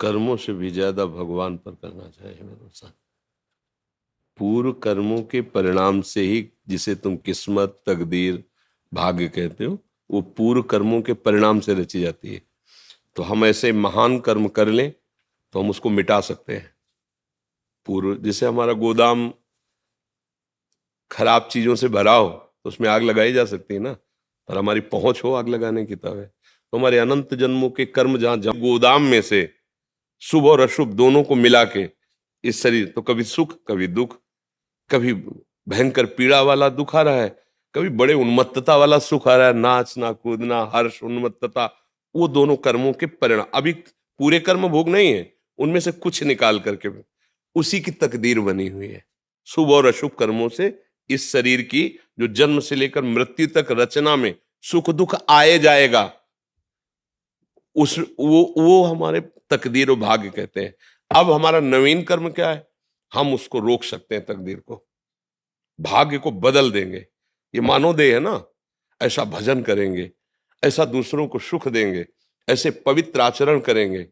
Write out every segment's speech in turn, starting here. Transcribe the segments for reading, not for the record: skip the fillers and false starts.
कर्मों से भी ज्यादा भगवान पर करना चाहिए भरोसा। पूर्व कर्मों के परिणाम से ही, जिसे तुम किस्मत, तकदीर, भाग्य कहते हो, वो पूर्व कर्मों के परिणाम से रची जाती है। तो हम ऐसे महान कर्म कर लें तो हम उसको मिटा सकते हैं। पूर्व, जैसे हमारा गोदाम खराब चीजों से भरा हो तो उसमें आग लगाई जा सकती है ना, पर हमारी पहुंच हो आग लगाने की तब है। तो हमारे अनंत जन्मों के कर्म जहां गोदाम में से शुभ और अशुभ दोनों को मिला के इस शरीर, तो कभी सुख कभी दुख, कभी भयंकर पीड़ा वाला दुख आ रहा है, कभी बड़े उन्मत्तता वाला सुख आ रहा है, नाचना कूदना हर्ष उन्मत्तता, वो दोनों कर्मों के परिणाम। अभी पूरे कर्म भोग नहीं है, उनमें से कुछ निकाल करके उसी की तकदीर बनी हुई है। शुभ और अशुभ कर्मों से इस शरीर की जो जन्म से लेकर मृत्यु तक रचना में सुख दुख आए जाएगा, उस वो हमारे तकदीर और भाग्य कहते हैं। अब हमारा नवीन कर्म क्या है, हम उसको रोक सकते हैं, तकदीर को, भाग्य को बदल देंगे। ये मानवदेह है ना, ऐसा भजन करेंगे, ऐसा दूसरों को सुख देंगे, ऐसे पवित्र आचरण करेंगे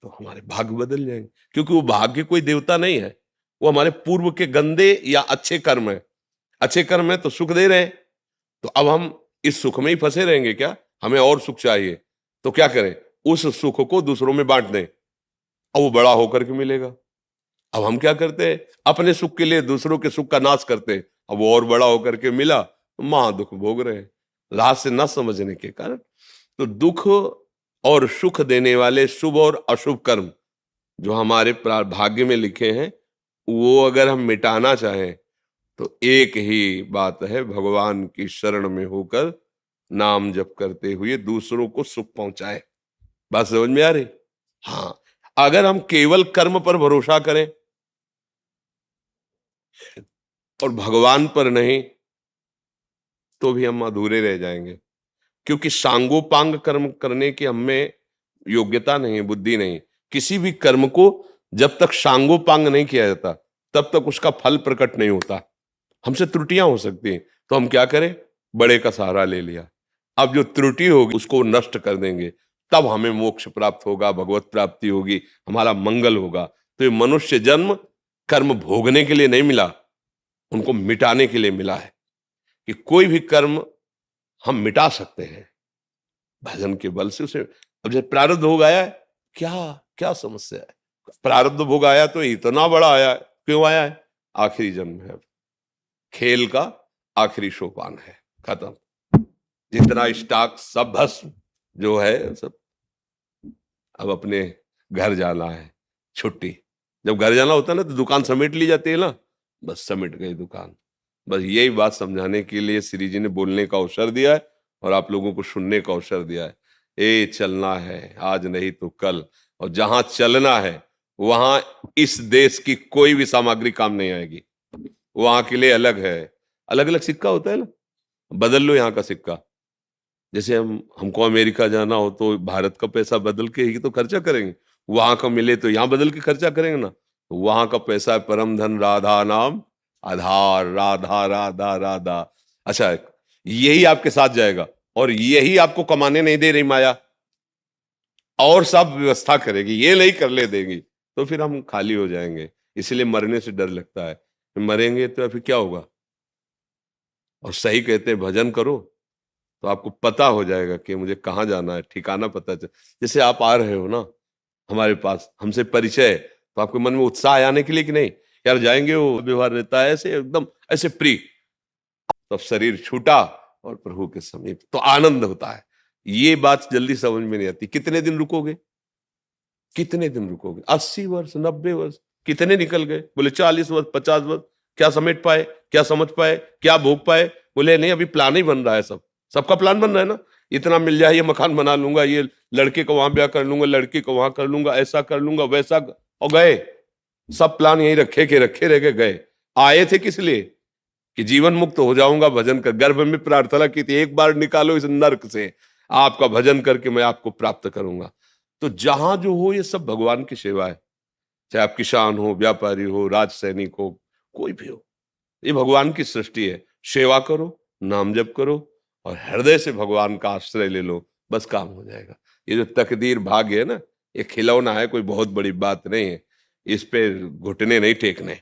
तो हमारे भाग्य बदल जाएंगे। क्योंकि वो भाग्य कोई देवता नहीं है, वो हमारे पूर्व के गंदे या अच्छे कर्म है। अच्छे कर्म है तो सुख दे रहे हैं, तो अब हम इस सुख में ही फंसे रहेंगे क्या? हमें और सुख चाहिए, तो क्या करें, उस सुख को दूसरों में बांट दें और वो बड़ा होकर के मिलेगा। अब हम क्या करते हैं, अपने सुख के लिए दूसरों के सुख का नाश करते हैं, अब वो और बड़ा होकर के मिला तो महा दुख भोग रहे हैं, राह से न समझने के कारण। तो दुख और सुख देने वाले शुभ और अशुभ कर्म जो हमारे भाग्य में लिखे हैं, वो अगर हम मिटाना चाहें तो एक ही बात है, भगवान की शरण में होकर नाम जप करते हुए दूसरों को सुख पहुंचाए। बात समझ में आ रही? हाँ, अगर हम केवल कर्म पर भरोसा करें और भगवान पर नहीं, तो भी हम अधूरे रह जाएंगे। क्योंकि सांगोपांग कर्म करने की हमें योग्यता नहीं, बुद्धि नहीं। किसी भी कर्म को जब तक सांगोपांग नहीं किया जाता तब तक उसका फल प्रकट नहीं होता। हमसे त्रुटियां हो सकती हैं, तो हम क्या करें, बड़े का सहारा ले लिया। अब जो त्रुटि होगी उसको नष्ट कर देंगे, तब हमें मोक्ष प्राप्त होगा, भगवत प्राप्ति होगी, हमारा मंगल होगा। तो ये मनुष्य जन्म कर्म भोगने के लिए नहीं मिला, उनको मिटाने के लिए मिला है। कि कोई भी कर्म हम मिटा सकते हैं भजन के बल से। उसे अब जैसे प्रारब्ध भोग आया है, क्या क्या समस्या है? प्रारब्ध भोग आया तो इतना बड़ा आया है, क्यों आया है? आखिरी जन्म है, खेल का आखिरी सोपान है, खत्म। जितना स्टॉक सब भस्म जो है सब, अब अपने घर जाना है, छुट्टी। जब घर जाना होता है ना तो दुकान समेट ली जाती है ना, बस समेट गई दुकान। बस यही बात समझाने के लिए श्री जी ने बोलने का अवसर दिया है और आप लोगों को सुनने का अवसर दिया है। ए चलना है आज नहीं तो कल, और जहां चलना है वहां इस देश की कोई भी सामग्री काम नहीं आएगी। वहां के लिए अलग है, अलग अलग सिक्का होता है ना, बदल लो यहाँ का सिक्का। जैसे हमको अमेरिका जाना हो तो भारत का पैसा बदल के ही तो खर्चा करेंगे, वहां का मिले तो यहाँ बदल के खर्चा करेंगे ना। तो वहां का पैसा है परम धन राधा नाम आधार, राधा राधा राधा। अच्छा, यही आपके साथ जाएगा और यही आपको कमाने नहीं दे रही माया, और सब व्यवस्था करेगी, ये नहीं कर ले देगी, तो फिर हम खाली हो जाएंगे। इसलिए मरने से डर लगता है, मरेंगे तो फिर क्या होगा। और सही कहते हैं, भजन करो तो आपको पता हो जाएगा कि मुझे कहाँ जाना है, ठिकाना पता चल। जैसे आप आ रहे हो ना हमारे पास, हमसे परिचय है, तो आपके मन में उत्साह आने के लिए कि नहीं यार जाएंगे, वो व्यवहार रहता है ऐसे एकदम ऐसे प्रिय, तो शरीर छूटा और प्रभु के समीप, तो आनंद होता है। ये बात जल्दी समझ में नहीं आती। कितने दिन रुकोगे, कितने दिन रुकोगे? 80 वर्ष 90 वर्ष कितने निकल गए? बोले 40 वर्ष 50 वर्ष, क्या समेट पाए, क्या समझ पाए, क्या भोग पाए? बोले नहीं, अभी प्लान ही बन रहा है, सब सबका प्लान बन रहा है ना। इतना मिल जाए, ये मकान बना लूंगा, ये लड़के को वहां ब्याह कर लूंगा, लड़की को वहां कर लूंगा, ऐसा कर लूंगा वैसा, और गए सब प्लान यही रखे के रखे रह गए। आए थे किस लिए? कि जीवन मुक्त हो जाऊंगा भजन कर। गर्भ में प्रार्थना की थी, एक बार निकालो इस नर्क से, आपका भजन करके मैं आपको प्राप्त करूंगा। तो जहां जो हो ये सब भगवान की सेवा है, चाहे आप किसान हो, व्यापारी हो, राज सैनिक हो, कोई भी हो, ये भगवान की सृष्टि है। सेवा करो, नाम जप करो और हृदय से भगवान का आश्रय ले लो, बस काम हो जाएगा। ये जो तकदीर भाग्य है ना, ये खिलौना है, कोई बहुत बड़ी बात नहीं है, इस पे घुटने नहीं टेकने,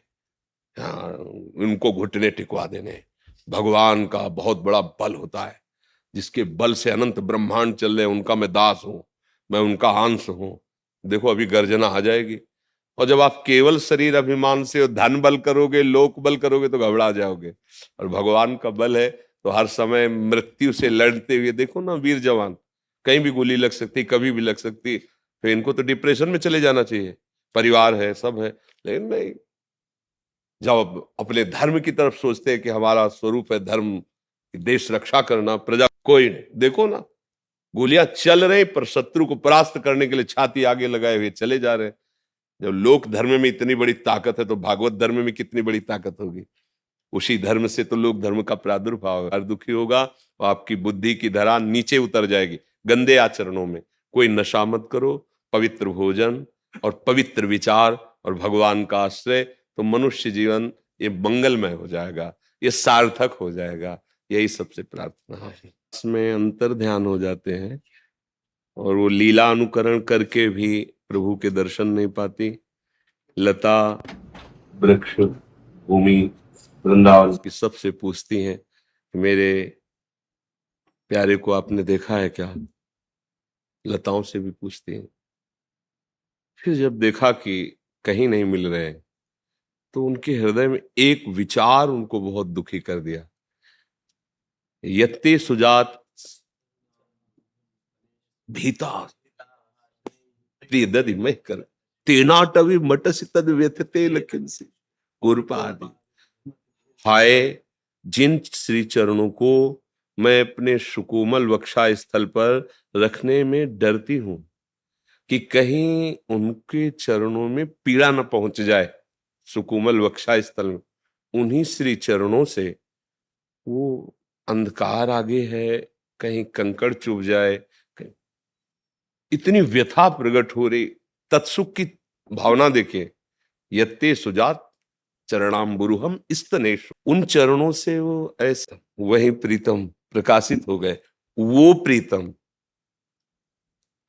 हाँ उनको घुटने टिकवा देने। भगवान का बहुत बड़ा बल होता है, जिसके बल से अनंत ब्रह्मांड चल रहे, उनका मैं दास हूं, मैं उनका अंश हूं। देखो अभी गर्जना आ जाएगी, और जब आप केवल शरीर अभिमान से धन बल करोगे, लोक बल करोगे तो घबरा जाओगे। और भगवान का बल है तो हर समय मृत्यु से लड़ते हुए, देखो ना वीर जवान, कहीं भी गोली लग सकती, कभी भी लग सकती, तो इनको तो डिप्रेशन में चले जाना चाहिए, परिवार है सब है, लेकिन नहीं, जब अपने धर्म की तरफ सोचते हैं कि हमारा स्वरूप है धर्म, देश रक्षा करना, प्रजा, कोई नहीं, देखो ना गोलियां चल रही पर शत्रु को परास्त करने के लिए छाती आगे लगाए हुए चले जा रहे हैं। जब लोक धर्म में इतनी बड़ी ताकत है तो भागवत धर्म में कितनी बड़ी ताकत होगी। उसी धर्म से तो लोक धर्म का प्रादुर्भाव है। हर दुखी होगा तो आपकी बुद्धि की धरा नीचे उतर जाएगी गंदे आचरणों में। कोई नशा मत करो, पवित्र भोजन और पवित्र विचार और भगवान का आश्रय, तो मनुष्य जीवन ये मंगलमय हो जाएगा, ये सार्थक हो जाएगा। यही सबसे प्रार्थना है। इसमें अंतर ध्यान हो जाते हैं और वो लीला अनुकरण करके भी प्रभु के दर्शन नहीं पाती। लता, वृक्ष, भूमि, वृंदावन की सबसे पूछती हैं मेरे प्यारे को आपने देखा है क्या, लताओं से भी पूछती हैं। फिर जब देखा कि कहीं नहीं मिल रहे हैं तो उनके हृदय में एक विचार उनको बहुत दुखी कर दिया। यत्ते सुजात भीता प्रियदधि मह कर तेनाटवी मटसि तद व्यथते लखनसी गुरुपादि। हाय, जिन श्री चरणों को मैं अपने सुकोमल वक्षा स्थल पर रखने में डरती हूं कि कहीं उनके चरणों में पीड़ा न पहुंच जाए, सुकोमल वक्षा स्थल में उन्हीं श्री चरणों से वो अंधकार आगे है, कहीं कंकड़ चुभ जाए, इतनी व्यथा प्रकट हो रही। तत्सुख की भावना देखिए, यत्ते सुजात चरणाम्बुरुहम स्तनेषु, उन चरणों से वो ऐसा वही प्रीतम प्रकाशित हो गए। वो प्रीतम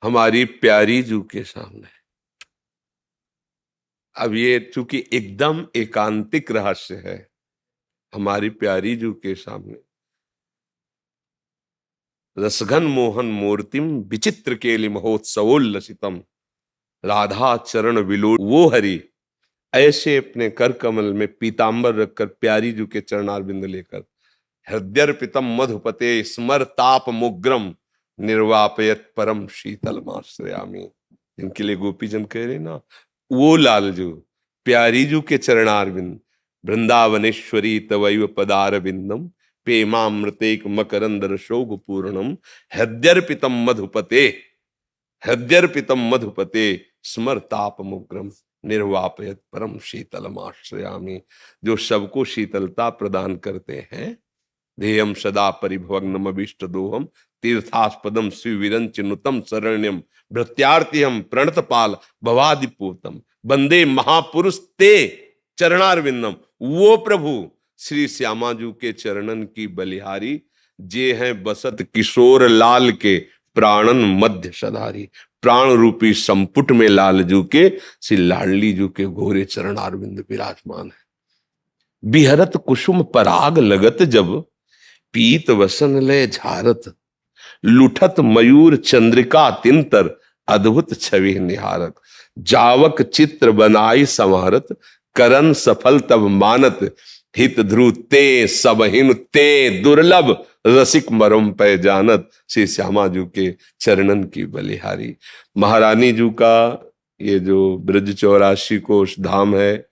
हमारी प्यारी जू के सामने। अब ये चूंकि एकदम एकांतिक रहस्य है, हमारी प्यारी जू के सामने रसघन मोहन मूर्तिम विचित्र केलि महोत्सवोल्लसितम राधा चरण विलोड, वो हरि ऐसे अपने कर कमल में पीतांबर रखकर प्यारी जू के चरणारविंद लेकर हृदयर्पितम मधुपते स्मर ताप मुग्रम निर्वापयत परम शीतलमाश्रयामि। इनके लिए गोपीजन कह रहे ना, वो लालजू प्यारी जू के चरणारविंद वृंदावनेश्वरी तवैव पदारविंदम प्रेमामृतेक मकरंद रसोग पूर्णम हृदयर्पितम मधुपते, हृदयर्पितम मधुपते स्मर ताप मुग्रम निर्वापयत परम शीतलमाश्रयामि। जो सबको शीतलता प्रदान करते हैं। ध्येयम सदा परिभवग्नम अभीष्ट दोहम तीर्थास्पदम श्रीविरंच नुतम शरण्यम भृत्यार्तिहम प्रणतपाल भवादिपूतम वंदे महापुरुष ते चरणारविंदम। वो प्रभु श्री श्यामाजू के चरणन की बलिहारी, जे हैं बसत किशोर लाल के प्राणन मध्य सधारी। प्राण रूपी संपुट में लालजू के श्री लाडली जू के घोरे चरणारविंद विराजमान है। बिहरत कुसुम पराग लगत जब पीत वसन लय झारत, लुठत मयूर चंद्रिका तिंतर अद्भुत छवि निहारक। जावक चित्र बनाई समारत करन सफल तब मानत, हित ध्रुव ते सबहिन ते दुर्लभ रसिक मरम पे जानत। श्री श्यामा जू के चरणन की बलिहारी। महारानी जू का ये जो ब्रज 84 कोष धाम है,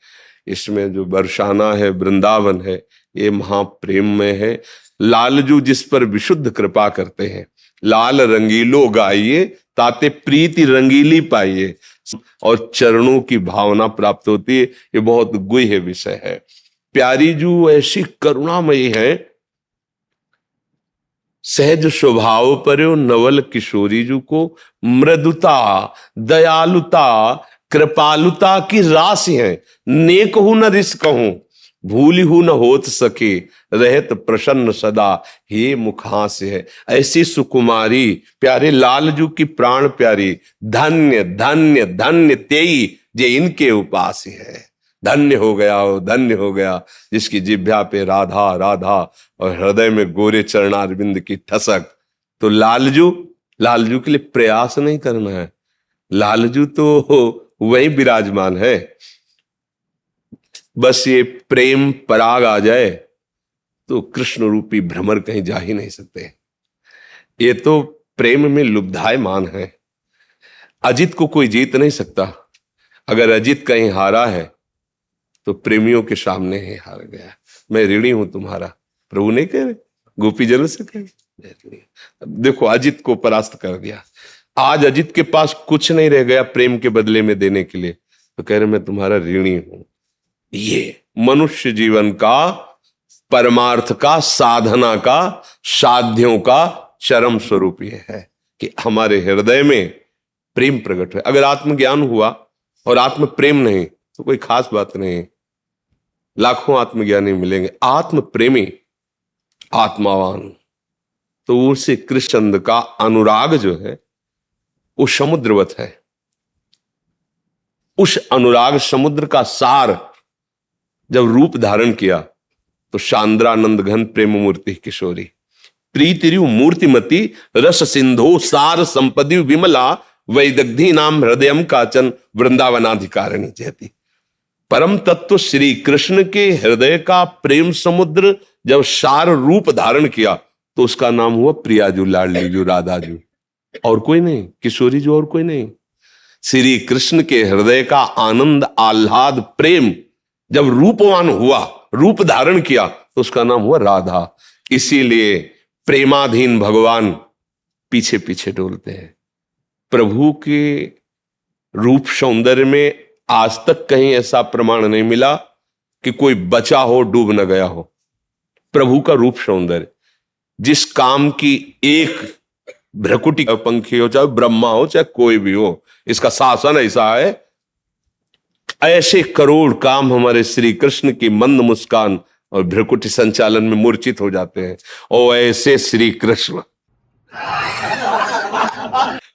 इसमें जो बरसाना है, वृंदावन है, ये महाप्रेम में है। लालजू जिस पर विशुद्ध कृपा करते हैं, लाल रंगीलो गाइए ताते प्रीति रंगीली पाइए, और चरणों की भावना प्राप्त होती है। ये बहुत गुह्य विषय है। प्यारी जू ऐसी करुणामयी है, सहज स्वभाव पर्यो नवल किशोरी जू को मृदुता, दयालुता, कृपालुता की राशि है। नेक हूं न रिस कहूं, भूलिहु न होत सके, रहत प्रसन्न सदा, हे मुखांस्य है। ऐसी सुकुमारी प्यारे लालजू की प्राण प्यारी, धन्य धन्य धन्य तेई जे इनके उपास है। धन्य हो गया हो, धन्य हो गया जिसकी जिह्वा पे राधा राधा और हृदय में गोरे चरणारविंद की ठसक। तो लालजू, लालजू के लिए प्रयास नहीं करना है, लालजू तो वही विराजमान है। बस ये प्रेम पराग आ जाए तो कृष्ण रूपी भ्रमर कहीं जा ही नहीं सकते। ये तो प्रेम में लुब्धायमान है। अजित को कोई जीत नहीं सकता। अगर अजित कहीं हारा है तो प्रेमियों के सामने ही हार गया। मैं ऋणी हूं तुम्हारा, प्रभु नहीं कह रहे, गोपी जनों से कह रहे। देखो अजित को परास्त कर दिया। आज अजित के पास कुछ नहीं रह गया प्रेम के बदले में देने के लिए, तो कह रहे मैं तुम्हारा ऋणी हूं। ये मनुष्य जीवन का, परमार्थ का, साधना का, साध्यों का चरम स्वरूप ये है कि हमारे हृदय में प्रेम प्रकट है। अगर आत्मज्ञान हुआ और आत्म प्रेम नहीं तो कोई खास बात नहीं। लाखों आत्मज्ञानी मिलेंगे, आत्म प्रेमी, आत्मावान, तो उसे कृष्ण का अनुराग जो है वो समुद्रवत है। उस अनुराग समुद्र का सार जब रूप धारण किया तो शांद्रानंद घन प्रेम मूर्ति किशोरी, प्रीतिरु मूर्तिमती रस सिंधो सार संपदि विमला, वैदग्धि नाम हृदयम काचन वृंदावनाधिकारिणी जयति। परम तत्व श्री कृष्ण के हृदय का प्रेम समुद्र जब सार रूप धारण किया तो उसका नाम हुआ प्रियाजू, लाडलीजू, राधाजू, और कोई नहीं, किशोरी जो और कोई नहीं। श्री कृष्ण के हृदय का आनंद, आह्लाद, प्रेम जब रूपवान हुआ, रूप धारण किया तो उसका नाम हुआ राधा। इसीलिए प्रेमाधीन भगवान पीछे पीछे डोलते हैं। प्रभु के रूप सौंदर्य में आज तक कहीं ऐसा प्रमाण नहीं मिला कि कोई बचा हो, डूब न गया हो। प्रभु का रूप सौंदर्य, जिस काम की एक भ्रकुटी का पंखी हो, चाहे ब्रह्मा हो चाहे कोई भी हो, इसका शासन ऐसा है। ऐसे करोड़ काम हमारे श्री कृष्ण की मंद मुस्कान और भ्रकुटी संचालन में मूर्छित हो जाते हैं। और ऐसे श्री कृष्ण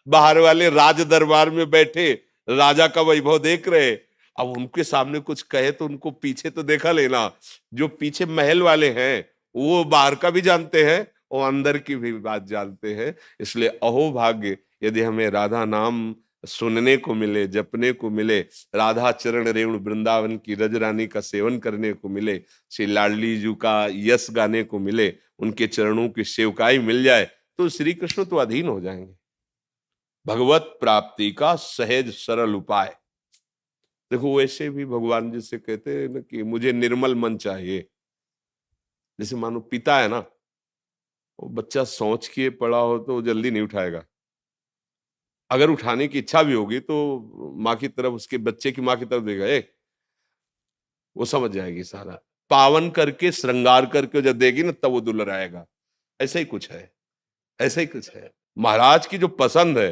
बाहर वाले राज दरबार में बैठे राजा का वैभव देख रहे, अब उनके सामने कुछ कहे तो उनको पीछे तो देखा लेना। जो पीछे महल वाले हैं वो बाहर का भी जानते हैं और अंदर की भी बात जानते हैं। इसलिए अहो भाग्य यदि हमें राधा नाम सुनने को मिले, जपने को मिले, राधा चरण रेणु वृंदावन की रजरानी का सेवन करने को मिले, श्री लाडली जी का यश गाने को मिले, उनके चरणों की सेवकाई मिल जाए तो श्री कृष्ण तो अधीन हो जाएंगे। भगवत प्राप्ति का सहज सरल उपाय। देखो वैसे भी भगवान जी से कहते हैं ना कि मुझे निर्मल मन चाहिए। जैसे मानो पिता है ना, वो बच्चा सोच के पड़ा हो तो जल्दी नहीं उठाएगा। अगर उठाने की इच्छा भी होगी तो माँ की तरफ, उसके बच्चे की माँ की तरफ देगा, वो समझ जाएगी सारा। पावन करके श्रृंगार करके जब देगी ना तब वो दुलर आएगा। ऐसा ही कुछ है, ऐसा ही कुछ है। महाराज की जो पसंद है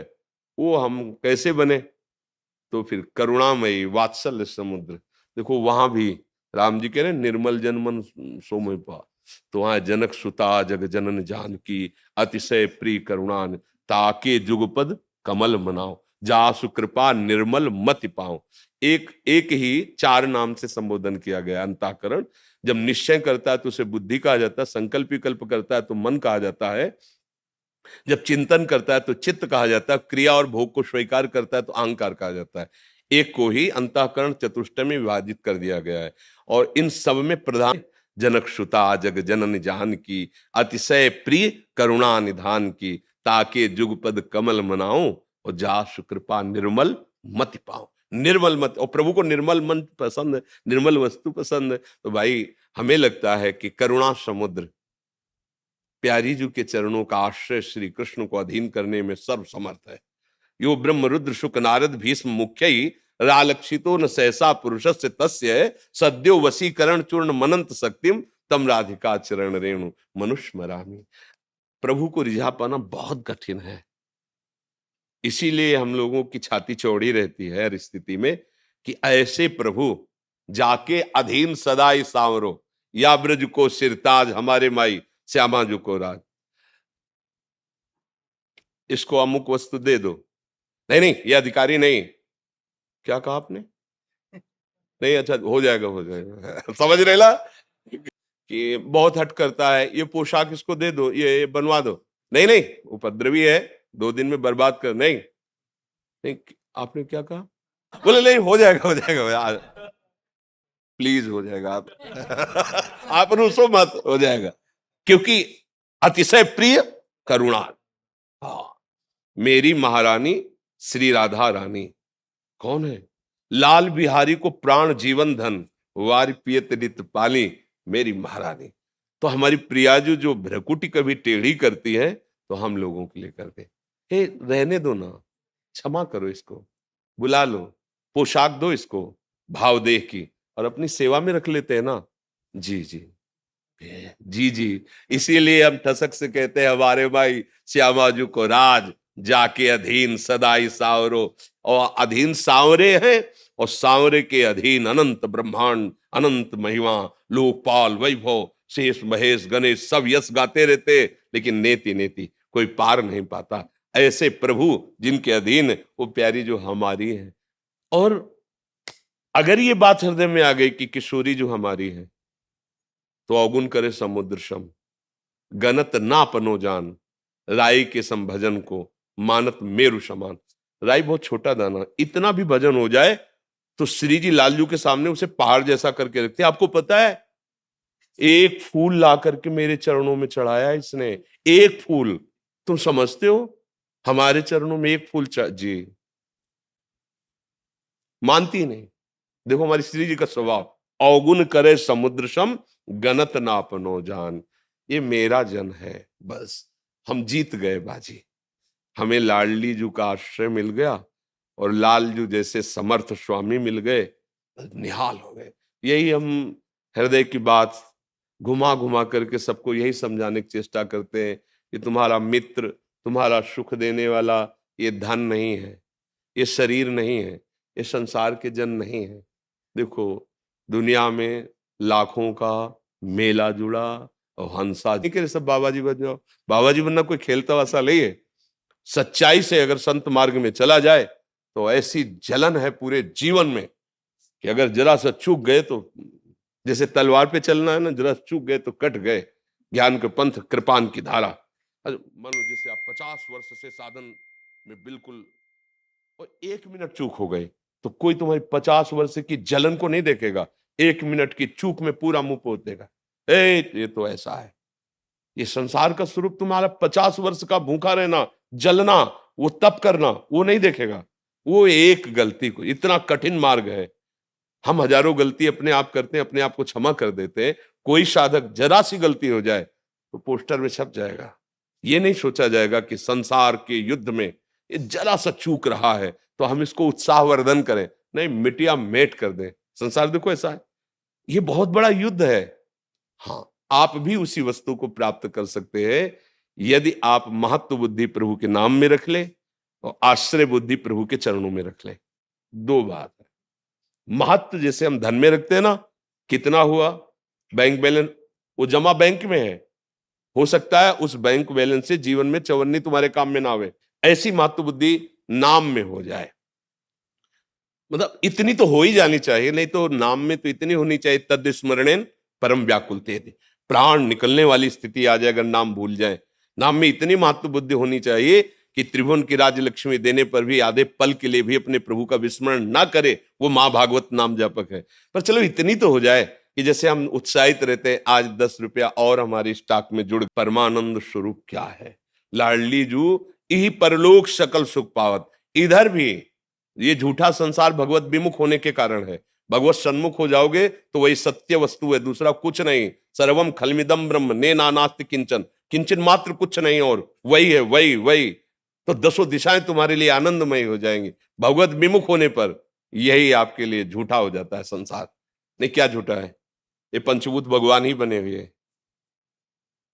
वो हम कैसे बने, तो फिर करुणामयी वात्सल्य समुद्र। देखो वहां भी राम जी कह रहे निर्मल जन मन सोमय पा, तो वहां जनक सुता जग जनन जानकी, अतिशय प्रिय करुणान, ताके जुगपद कमल मनाओ, जासु कृपा निर्मल मति पाओ। एक एक ही 4 नाम से संबोधन किया गया। अंतःकरण जब निश्चय करता है तो उसे बुद्धि कहा जाता है, संकल्प विकल्प करता है तो मन कहा जाता है, जब चिंतन करता है तो चित्त कहा जाता है, क्रिया और भोग को स्वीकार करता है तो अहंकार कहा जाता है। एक को ही अंतःकरण चतुष्टय में विभाजित कर दिया गया है। और इन सब में प्रधान जनक सुता जग जनन जान की, अतिशय प्रिय करुणा निधान की, ताके जुगपद कमल मनाओ और जासु कृपा निर्मल मति पाओ। निर्मल मत, और प्रभु को निर्मल मन पसंद है, निर्मल वस्तु पसंद है। तो भाई हमें लगता है कि करुणा समुद्र प्यारी जी के चरणों का आश्रय श्री कृष्ण को अधीन करने में सर्व समर्थ है। यो ब्रह्म रुद्र शुक नारद भीष्म मुख्य ही रालक्षितो न सहसा पुरुषस्य तस्य, सद्यो वशीकरण चूर्ण मनंत शक्तिम तम राधिका चरण रेणु मनुष्य मरामी। प्रभु को रिझा पाना बहुत कठिन है। इसीलिए हम लोगों की छाती चौड़ी रहती है हर स्थिति में कि ऐसे प्रभु जाके अधीन सदाई सांवरो, या ब्रज को सिरताज हमारे माई श्यामा जो को राज। इसको अमुक वस्तु दे दो, नहीं नहीं ये अधिकारी नहीं। क्या कहा आपने? नहीं, अच्छा हो जाएगा हो जाएगा समझ रहे ला कि बहुत हट करता है, ये पोशाक इसको दे दो, ये बनवा दो। नहीं नहीं उपद्रवी है, 2 दिन में बर्बाद कर। नहीं नहीं, आपने क्या कहा? बोले नहीं हो जाएगा हो जाएगा, प्लीज हो जाएगा आप आप रूसो मत, हो जाएगा। क्योंकि अतिशय प्रिय करुणा। हाँ, मेरी महारानी श्री राधा रानी कौन है? लाल बिहारी को प्राण जीवन धन वार पियत नित पाली, मेरी महारानी। तो हमारी प्रियाजू जो भ्रकुटी कभी टेढ़ी करती है तो हम लोगों के लिए करते, हे रहने दो ना, क्षमा करो इसको, बुला लो, पोशाक दो इसको भाव देह की, और अपनी सेवा में रख लेते हैं ना। जी जी जी जी, इसीलिए हम ठसक से कहते हैं हमारे भाई श्यामाजू को राज, जाके अधीन सदाई सावरो। और अधीन सांवरे हैं, और सांवरे के अधीन अनंत ब्रह्मांड, अनंत महिमा, लोकपाल, वैभव, शेष महेश गणेश सब यश गाते रहते, लेकिन नेति नेति कोई पार नहीं पाता। ऐसे प्रभु जिनके अधीन वो प्यारी जो हमारी है। और अगर ये बात हृदय में आ गई कि किशोरी जो हमारी है, तो अवगुण करे समुद्र सम, गनत ना पनो जान, राई के सम भजन को मानत मेरु समान। राई बहुत छोटा दाना, इतना भी भजन हो जाए तो श्री जी लालजू के सामने उसे पहाड़ जैसा करके रखते। आपको पता है, एक फूल ला करके मेरे चरणों में चढ़ाया इसने, एक फूल। तुम समझते हो हमारे चरणों में एक फूल जी मानती नहीं। देखो हमारी श्री जी का स्वभाव, अवगुण करे समुद्र सम, गनत ना अपनो जान। ये मेरा जन है, बस हम जीत गए बाजी। हमें लाडली जू का आश्रय मिल गया, और लालजू जैसे समर्थ स्वामी मिल गए, निहाल हो गए। यही हम हृदय की बात घुमा घुमा करके सबको यही समझाने की चेष्टा करते हैं कि तुम्हारा मित्र, तुम्हारा सुख देने वाला ये धन नहीं है, ये शरीर नहीं है, ये संसार के जन नहीं है। देखो दुनिया में लाखों का मेला जुड़ा, और हंसा के सब बाबा जी बन जाओ। बाबा जी बनना कोई खेलता वैसा नहीं है। सच्चाई से अगर संत मार्ग में चला जाए तो ऐसी जलन है पूरे जीवन में कि अगर जरा सा चूक गए तो, जैसे तलवार पे चलना है ना, जरा चूक गए तो कट गए। ज्ञान के पंथ कृपान की धारा। मानो जैसे आप 50 वर्ष से साधन में बिल्कुल, और 1 मिनट चूक हो गई तो कोई तुम्हारी 50 वर्ष की जलन को नहीं देखेगा, 1 मिनट की चूक में पूरा मुंह पोत देगा। ये तो ऐसा है। ये संसार का स्वरूप तुम्हारा 50 वर्ष का भूखा रहना, जलना, वो तप करना, वो नहीं देखेगा। वो एक गलती को, इतना कठिन मार्ग है। हम हजारों गलती अपने आप करते हैं, अपने आप को क्षमा कर देते हैं। कोई साधक जरा सी गलती हो जाए तो पोस्टर में छप जाएगा। ये नहीं सोचा जाएगा कि संसार के युद्ध में ये जरा सा चूक रहा है तो हम इसको उत्साहवर्धन करें, नहीं मिटिया मेट कर दें। संसार देखो ऐसा है, ये बहुत बड़ा युद्ध है। हाँ, आप भी उसी वस्तु को प्राप्त कर सकते हैं यदि आप महत्व बुद्धि प्रभु के नाम में रख ले और आश्रय बुद्धि प्रभु के चरणों में रख ले। दो बात है। महत्व जैसे हम धन में रखते हैं ना, कितना हुआ बैंक बैलेंस, वो जमा बैंक में है, हो सकता है उस बैंक बैलेंस से जीवन में चवन्नी तुम्हारे काम में ना आवे। ऐसी महत्व बुद्धि नाम में हो जाए, मतलब इतनी तो हो ही जानी चाहिए, नहीं तो नाम में तो इतनी होनी चाहिए, तद स्मरणेन परम व्याकुल थे। प्राण निकलने वाली स्थिति आ जाए अगर नाम भूल जाए। नाम में इतनी महत्व बुद्धि होनी चाहिए कि त्रिभुवन की राज्य लक्ष्मी देने पर भी आधे पल के लिए भी अपने प्रभु का विस्मरण ना करे, वो मां भागवत नाम जापक है। पर चलो इतनी तो हो जाए कि जैसे हम उत्साहित रहते हैं, आज 10 रुपया और हमारी स्टॉक में जुड़। परमानंद स्वरूप क्या है? लाडली जू यही परलोक सकल सुख पावत। इधर भी ये झूठा संसार भगवत विमुख होने के कारण है। भगवत सन्मुख हो जाओगे तो वही सत्य वस्तु है, दूसरा कुछ नहीं। सर्वम खलमिदम ब्रह्म ने नानास्ति किंचन, किंचन मात्र कुछ नहीं, और वही है, वही वही। तो 10 दिशाएं तुम्हारे लिए आनंदमय हो जाएंगी। भगवत विमुख होने पर यही आपके लिए झूठा हो जाता है संसार। नहीं, क्या झूठा है? ये पंचभूत भगवान ही बने हुए हैं,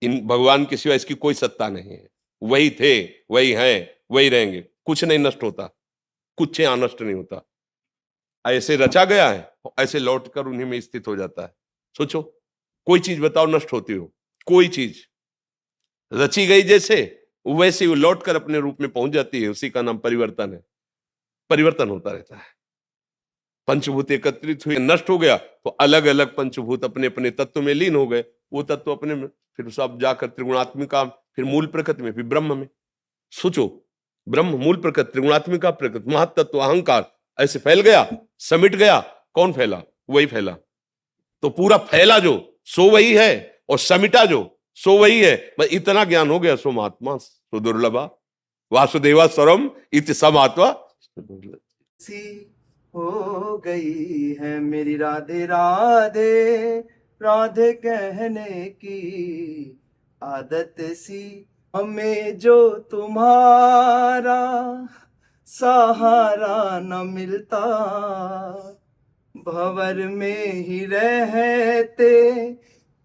इन भगवान के सिवा इसकी कोई सत्ता नहीं है। वही थे, वही हैं, वही रहेंगे। कुछ नहीं नष्ट होता, कुछ यहाँ नष्ट नहीं होता। ऐसे रचा गया है ऐसे लौटकर उन्हीं में स्थित हो जाता है। सोचो, कोई चीज बताओ नष्ट होती हो, कोई चीज रची गई जैसे वैसे वो लौट कर अपने रूप में पहुंच जाती है। उसी का नाम परिवर्तन है। परिवर्तन होता रहता है। पंचभूत एकत्रित हुए, नष्ट हो गया तो अलग अलग पंचभूत अपने अपने तत्व में लीन हो गए। वो तत्व अपने में, फिर सब जाकर त्रिगुणात्मिका, फिर मूल प्रकृति में, फिर ब्रह्म में। सोचो, ब्रह्म, मूल प्रकृति, त्रिगुणात्मिका प्रकृति, महातत्व, अहंकार ऐसे फैल गया, समिट गया। कौन फैला? वही फैला। तो पूरा फैला जो सो वही है, और समिटा जो सो वही है। बस इतना ज्ञान हो गया, सो महात्मा सो दुर्लभा वासुदेवा स्वरम इति समात्वा सी हो गई है मेरी राधे राधे, राधे कहने की आदत सी। हमें जो तुम्हारा सहारा न मिलता, भंवर में ही रहते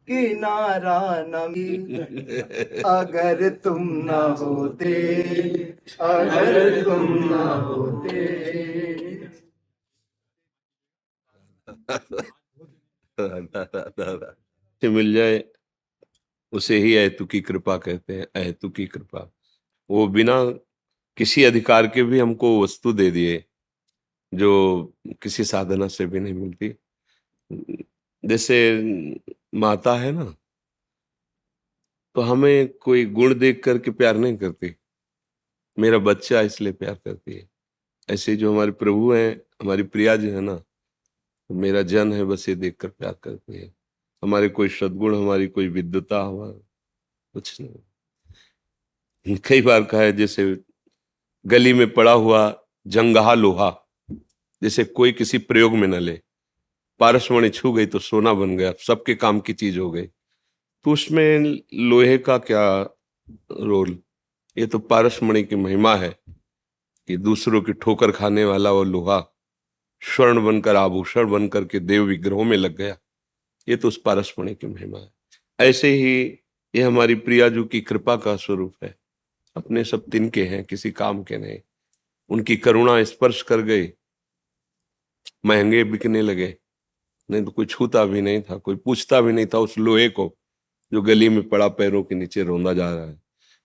किनारा न मिलता। अगर तुम न होते, अगर तुम न होते। से मिल जाए उसे ही अहेतु की कृपा कहते हैं। अहेतु की कृपा, वो बिना किसी अधिकार के भी हमको वस्तु दे दिए, जो किसी साधना से भी नहीं मिलती। जैसे माता है ना, तो हमें कोई गुण देख करके प्यार नहीं करती, मेरा बच्चा इसलिए प्यार करती है। ऐसे जो हमारे प्रभु हैं, हमारी प्रिया जो है ना, तो मेरा जन है, बस ये देखकर प्यार करती है। हमारे कोई सद्गुण, हमारी कोई विद्वता, हमारा कुछ नहीं। कई बार कहा है, जैसे गली में पड़ा हुआ जंगहा लोहा, जैसे कोई किसी प्रयोग में न ले, पारसमणि छू गई तो सोना बन गया, सबके काम की चीज हो गई। तो उसमें लोहे का क्या रोल? ये तो पारसमणि की महिमा है कि दूसरों की ठोकर खाने वाला वो लोहा स्वर्ण बनकर, आभूषण बनकर के देव विग्रहों में लग गया। ये तो उस पारसमणि की महिमा है। ऐसे ही ये हमारी प्रियाजू की कृपा का स्वरूप है। अपने सब तिनके हैं, किसी काम के नहीं। उनकी करुणा स्पर्श कर गई, महंगे बिकने लगे। नहीं तो कोई छूता भी नहीं था, कोई पूछता भी नहीं था उस लोहे को जो गली में पड़ा पैरों के नीचे रोंदा जा रहा है।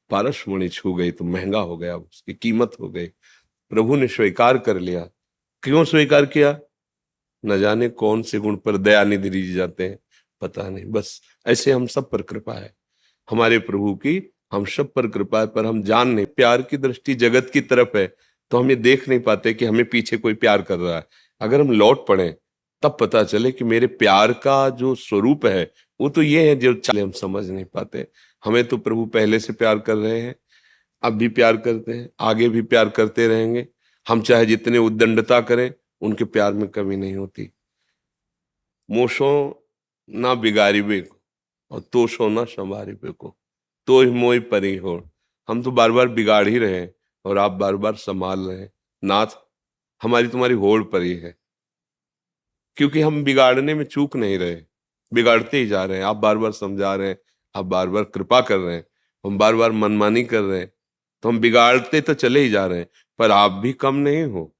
पारसमणि छू गई तो महंगा हो गया, उसकी कीमत हो गई। प्रभु ने स्वीकार कर लिया। क्यों स्वीकार किया? न जाने कौन से गुण पर दयानिधि रीझ जाते हैं, पता नहीं। बस ऐसे हम सब पर कृपा है, हमारे प्रभु की हम सब पर कृपा है। पर हम जान नहीं, प्यार की दृष्टि जगत की तरफ है, तो हम ये देख नहीं पाते कि हमें पीछे कोई प्यार कर रहा है। अगर हम लौट पड़े तब पता चले कि मेरे प्यार का जो स्वरूप है वो तो ये है, जो चले हम समझ नहीं पाते। हमें तो प्रभु पहले से प्यार कर रहे हैं, अब भी प्यार करते हैं, आगे भी प्यार करते रहेंगे। हम चाहे जितने उद्दंडता करें, उनके प्यार में कमी नहीं होती। मोशो ना बिगाड़िबे को और तोशो ना संवारिबे को, तो ही मोहि परी हो। हम तो बार बार बिगाड़ ही रहे हैं और आप बार बार संभाल रहे हैं। नाथ, हमारी तुम्हारी होड़ परी है, क्योंकि हम बिगाड़ने में चूक नहीं रहे, बिगाड़ते ही जा रहे हैं। आप बार बार समझा रहे हैं, आप बार बार कृपा कर रहे हैं, हम बार बार मनमानी कर रहे हैं, तो हम बिगाड़ते तो चले ही जा रहे हैं। पर आप भी कम नहीं हो,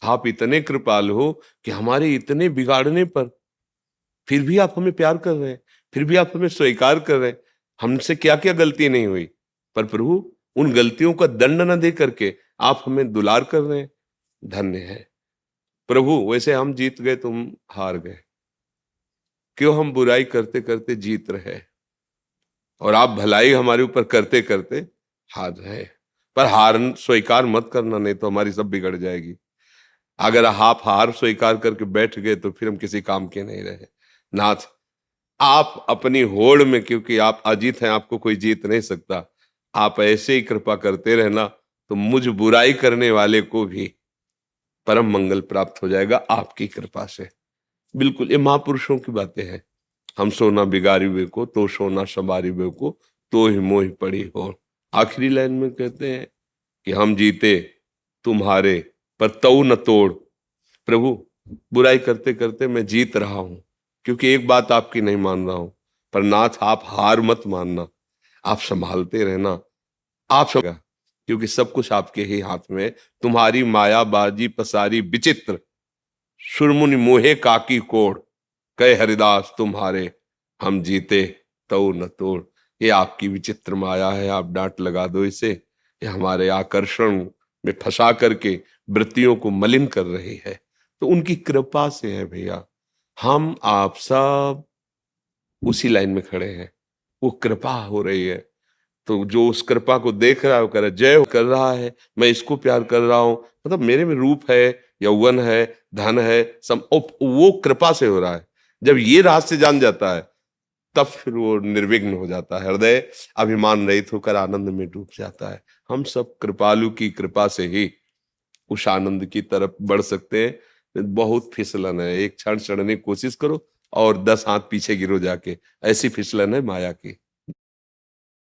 आप इतने कृपालु हो कि हमारे इतने बिगाड़ने पर फिर भी आप हमें प्यार कर रहे हैं, फिर भी आप हमें स्वीकार कर रहे हैं। हमसे क्या क्या गलती नहीं हुई, पर प्रभु उन गलतियों का दंड न दे करके आप हमें दुलार कर रहे हैं। धन्य है प्रभु। वैसे हम जीत गए, तुम हार गए। क्यों हम बुराई करते करते जीत रहे, और आप भलाई हमारे ऊपर करते करते हार रहे। पर हार स्वीकार मत करना, नहीं तो हमारी सब बिगड़ जाएगी। अगर आप हार स्वीकार करके बैठ गए तो फिर हम किसी काम के नहीं रहे। नाथ, आप अपनी होड़ में, क्योंकि आप अजीत हैं, आपको कोई जीत नहीं सकता, आप ऐसे ही कृपा करते रहना, तो मुझ बुराई करने वाले को भी परम मंगल प्राप्त हो जाएगा आपकी कृपा से। बिल्कुल, ये महापुरुषों की बातें हैं। हम सोना बिगाड़ी वे को, तो सोना संवारी वे को, तो ही मोहि पड़ी हो। आखिरी लाइन में कहते हैं कि हम जीते तुम्हारे पर तऊ न तोड़। प्रभु, बुराई करते करते मैं जीत रहा हूं, क्योंकि एक बात आपकी नहीं मान रहा हूं। पर नाथ, आप हार मत मानना, आप संभालते रहना, आप सब, क्योंकि सब कुछ आपके ही हाथ में है। तुम्हारी माया बाजी पसारी विचित्र, सुरमुनि मोहे काकी कोड़, कहे हरिदास तुम्हारे, हम जीते तो न तोड़। ये आपकी विचित्र माया है, आप डांट लगा दो इसे। ये हमारे आकर्षण में फंसा करके वृत्तियों को मलिन कर रही है। तो उनकी कृपा से है भैया, हम आप सब उसी लाइन में खड़े हैं, वो कृपा हो रही है। तो जो उस कृपा को देख रहा है वो कह रहा है जय कर रहा है, मैं इसको प्यार कर रहा हूं, मतलब मेरे में रूप है, यौवन है, धन है, सब वो कृपा से हो रहा है। जब ये रहस्य जान जाता है तब फिर वो निर्विघ्न हो जाता है, हृदय अभिमान रहित होकर आनंद में डूब जाता है। हम सब कृपालु की कृपा से ही उस आनंद की तरफ बढ़ सकते हैं। बहुत फिसलन है, एक क्षण चढ़ने की कोशिश करो और 10 हाथ पीछे गिरो जाके, ऐसी फिसलन है माया की।